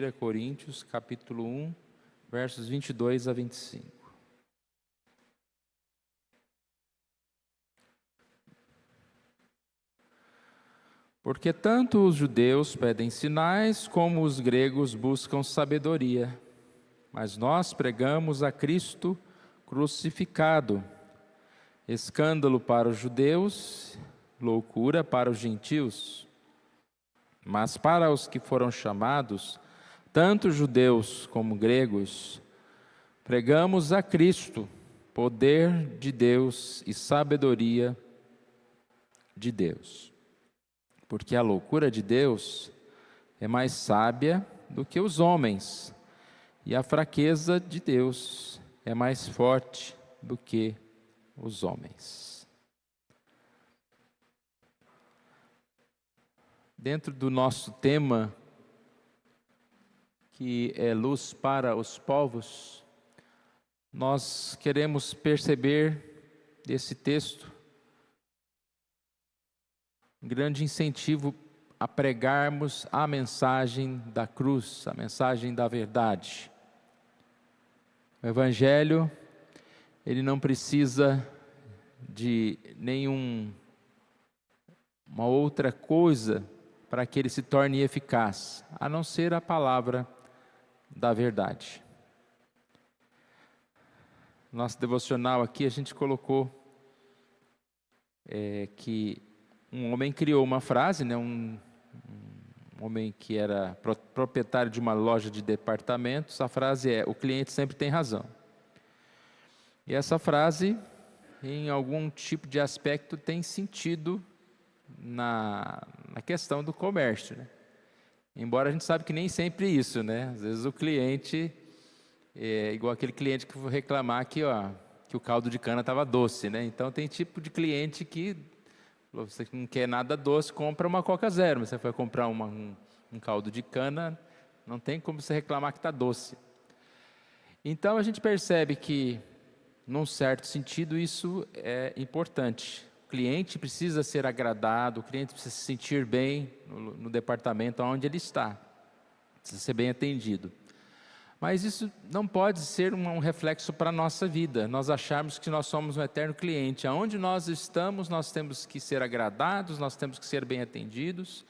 1 Coríntios, capítulo 1, versos 22 a 25. Porque tanto os judeus pedem sinais, como os gregos buscam sabedoria. Mas nós pregamos a Cristo crucificado, escândalo para os judeus, loucura para os gentios. Mas para os que foram chamados, tanto judeus como gregos, pregamos a Cristo, poder de Deus e sabedoria de Deus. Porque a loucura de Deus é mais sábia do que os homens, e a fraqueza de Deus é mais forte do que os homens. Dentro do nosso tema, que é luz para os povos, nós queremos perceber desse texto um grande incentivo a pregarmos a mensagem da cruz, a mensagem da verdade. O Evangelho, ele não precisa de uma outra coisa para que ele se torne eficaz, a não ser a palavra da verdade. Nosso devocional aqui a gente colocou que um homem criou uma frase, um homem que era proprietário de uma loja de departamentos. A frase é: o cliente sempre tem razão. E essa frase, em algum tipo de aspecto, tem sentido na questão do comércio, né? Embora a gente sabe que nem sempre é isso, né? Às vezes o cliente é igual aquele cliente que for reclamar que o caldo de cana estava doce, né? Então tem tipo de cliente que você não quer nada doce, compra uma Coca Zero. Você foi comprar um caldo de cana, não tem como você reclamar que está doce. Então a gente percebe que, num certo sentido, isso é importante. O cliente precisa ser agradado, o cliente precisa se sentir bem no departamento onde ele está, precisa ser bem atendido. Mas isso não pode ser um reflexo para a nossa vida, nós acharmos que nós somos um eterno cliente. Aonde nós estamos, nós temos que ser agradados, nós temos que ser bem atendidos,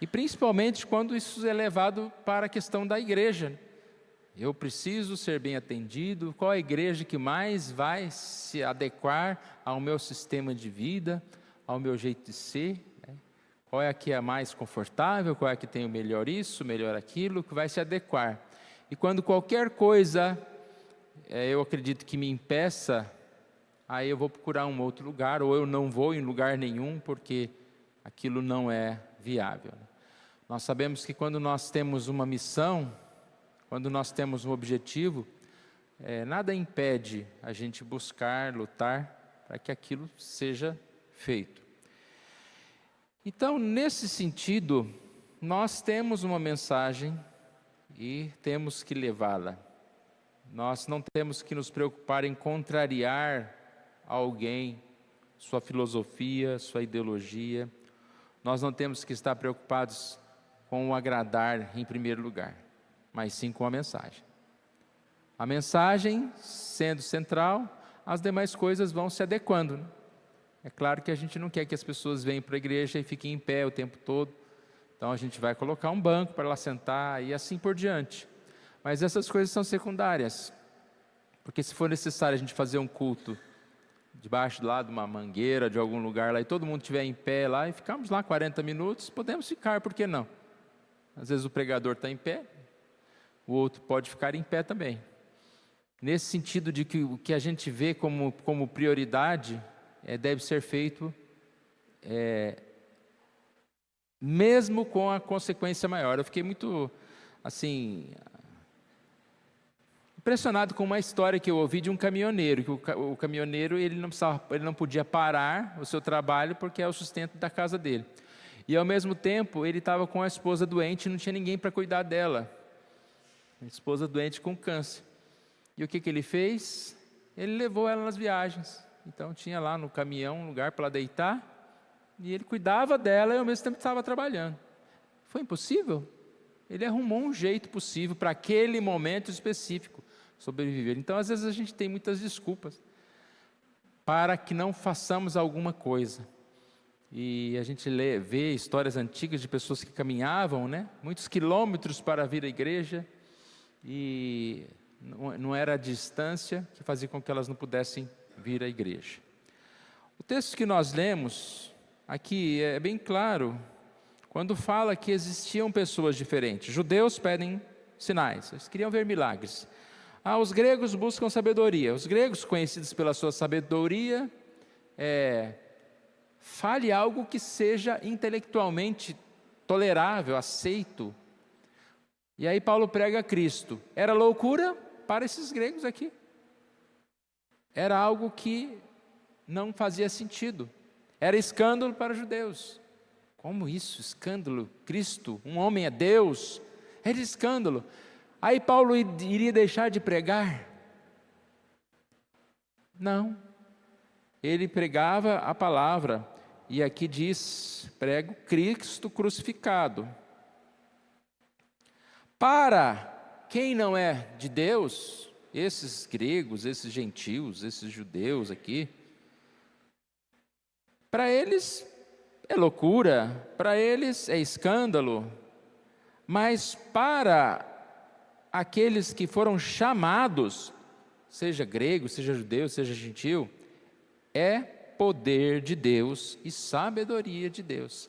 e principalmente quando isso é levado para a questão da igreja. Eu preciso ser bem atendido. Qual a igreja que mais vai se adequar ao meu sistema de vida, ao meu jeito de ser? Qual é a que é mais confortável, qual é a que tem o melhor isso, o melhor aquilo, que vai se adequar. E quando qualquer coisa, eu acredito que me impeça, aí eu vou procurar um outro lugar, ou eu não vou em lugar nenhum, porque aquilo não é viável. Nós sabemos que quando nós temos uma missão, quando nós temos um objetivo, nada impede a gente buscar, lutar, para que aquilo seja feito. Então, nesse sentido, nós temos uma mensagem e temos que levá-la. Nós não temos que nos preocupar em contrariar alguém, sua filosofia, sua ideologia. Nós não temos que estar preocupados com o agradar em primeiro lugar, mas sim com a mensagem. A mensagem sendo central, as demais coisas vão se adequando, né? É claro que a gente não quer que as pessoas venham para a igreja e fiquem em pé o tempo todo. Então a gente vai colocar um banco para ela sentar e assim por diante. Mas essas coisas são secundárias. Porque se for necessário a gente fazer um culto debaixo lá de uma mangueira, de algum lugar lá, e todo mundo estiver em pé lá, e ficamos lá 40 minutos, podemos ficar, por que não? Às vezes o pregador está em pé, o outro pode ficar em pé também. Nesse sentido de que o que a gente vê como prioridade deve ser feito mesmo com a consequência maior. Eu fiquei muito, impressionado com uma história que eu ouvi de um caminhoneiro, que o caminhoneiro ele não podia parar o seu trabalho porque é o sustento da casa dele. E ao mesmo tempo ele estava com a esposa doente e não tinha ninguém para cuidar dela. A esposa doente com câncer. E o que ele fez? Ele levou ela nas viagens. Então tinha lá no caminhão um lugar para ela deitar, e ele cuidava dela e ao mesmo tempo estava trabalhando. Foi impossível? Ele arrumou um jeito possível para aquele momento específico sobreviver. Então, às vezes, a gente tem muitas desculpas para que não façamos alguma coisa. E a gente vê histórias antigas de pessoas que caminhavam, né, muitos quilômetros para vir à igreja, e não era a distância que fazia com que elas não pudessem vir à igreja. O texto que nós lemos aqui é bem claro, quando fala que existiam pessoas diferentes. Judeus pedem sinais, eles queriam ver milagres. Os gregos buscam sabedoria. Os gregos, conhecidos pela sua sabedoria, fale algo que seja intelectualmente tolerável, aceito. E aí Paulo prega Cristo. Era loucura para esses gregos aqui. Era algo que não fazia sentido. Era escândalo para os judeus. Como isso? Escândalo? Cristo, um homem é Deus? Era escândalo. Aí Paulo iria deixar de pregar? Não. Ele pregava a palavra. E aqui diz, prego Cristo crucificado. Para quem não é de Deus, esses gregos, esses gentios, esses judeus aqui, para eles é loucura, para eles é escândalo, mas para aqueles que foram chamados, seja grego, seja judeu, seja gentil, é poder de Deus e sabedoria de Deus.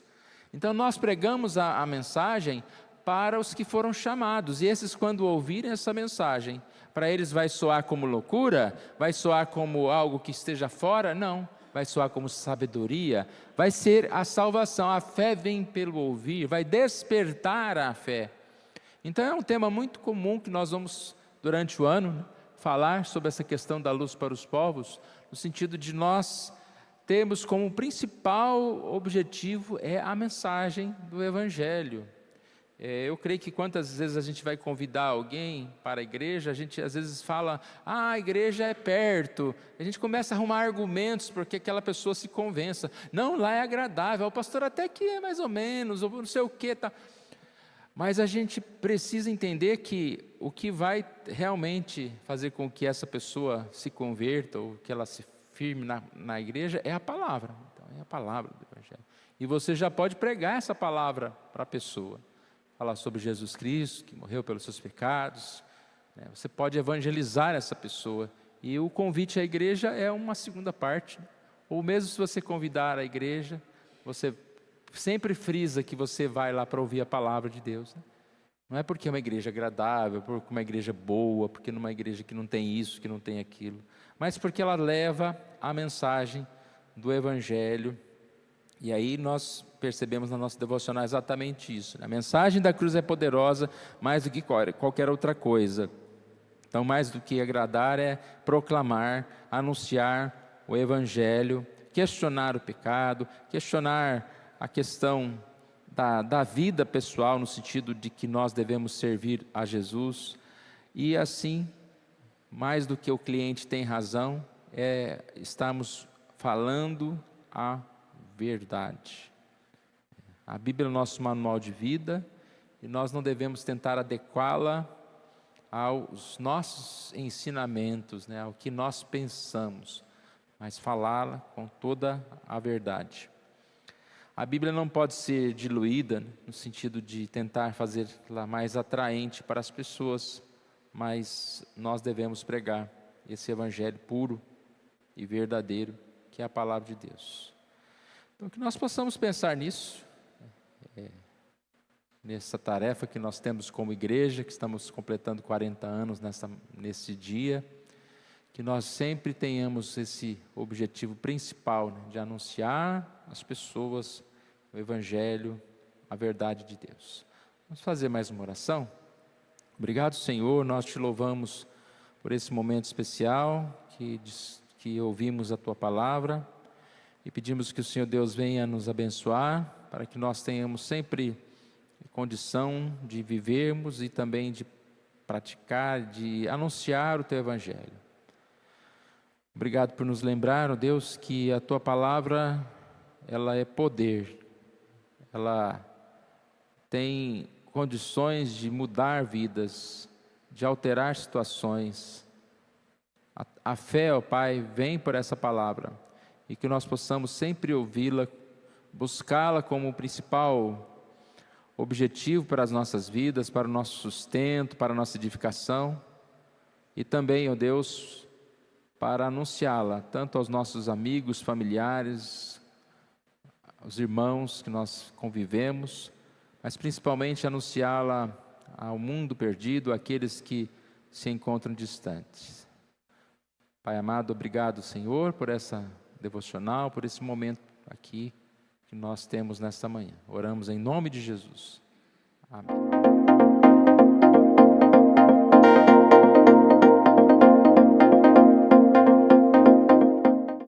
Então nós pregamos a mensagem para os que foram chamados, e esses, quando ouvirem essa mensagem, para eles vai soar como loucura, vai soar como algo que esteja fora? Não, vai soar como sabedoria, vai ser a salvação. A fé vem pelo ouvir, vai despertar a fé. Então é um tema muito comum que nós vamos, durante o ano, né, falar sobre essa questão da luz para os povos, no sentido de nós termos como principal objetivo a mensagem do Evangelho. Eu creio que quantas vezes a gente vai convidar alguém para a igreja, a gente às vezes fala, a igreja é perto, a gente começa a arrumar argumentos para que aquela pessoa se convença. Não, lá é agradável, o pastor até que é mais ou menos, ou não sei o que, tá. Mas a gente precisa entender que o que vai realmente fazer com que essa pessoa se converta, ou que ela se firme na igreja, é a palavra. Então, é a palavra do Evangelho. E você já pode pregar essa palavra para a pessoa. Falar sobre Jesus Cristo, que morreu pelos seus pecados, né? Você pode evangelizar essa pessoa, e o convite à igreja é uma segunda parte, ou mesmo se você convidar a igreja, você sempre frisa que você vai lá para ouvir a palavra de Deus, né? Não é porque é uma igreja agradável, porque é uma igreja boa, porque é uma igreja que não tem isso, que não tem aquilo, mas porque ela leva a mensagem do Evangelho. E aí nós percebemos na nossa devocional exatamente isso. A mensagem da cruz é poderosa mais do que qualquer outra coisa. Então, mais do que agradar é proclamar, anunciar o Evangelho, questionar o pecado, questionar a questão da vida pessoal, no sentido de que nós devemos servir a Jesus. E assim, mais do que o cliente tem razão, estamos falando a verdade. A Bíblia é o nosso manual de vida, e nós não devemos tentar adequá-la aos nossos ensinamentos, né, ao que nós pensamos, mas falá-la com toda a verdade. A Bíblia não pode ser diluída, né, no sentido de tentar fazê-la mais atraente para as pessoas, mas nós devemos pregar esse Evangelho puro e verdadeiro, que é a palavra de Deus. Então, que nós possamos pensar nisso, nessa tarefa que nós temos como igreja, que estamos completando 40 anos nesse dia, que nós sempre tenhamos esse objetivo principal, né, de anunciar às pessoas o Evangelho, a verdade de Deus. Vamos fazer mais uma oração? Obrigado, Senhor, nós te louvamos por esse momento especial que ouvimos a Tua Palavra, e pedimos que o Senhor Deus venha nos abençoar, para que nós tenhamos sempre condição de vivermos e também de praticar, de anunciar o Teu Evangelho. Obrigado por nos lembrar, ó Deus, que a Tua Palavra, ela é poder, ela tem condições de mudar vidas, de alterar situações. A fé, ó Pai, vem por essa palavra, e que nós possamos sempre ouvi-la, buscá-la como o principal objetivo para as nossas vidas, para o nosso sustento, para a nossa edificação, e também, ó Deus, para anunciá-la tanto aos nossos amigos, familiares, aos irmãos que nós convivemos, mas principalmente anunciá-la ao mundo perdido, àqueles que se encontram distantes. Pai amado, obrigado, Senhor, por essa devocional, por esse momento aqui que nós temos nesta manhã. Oramos em nome de Jesus. Amém.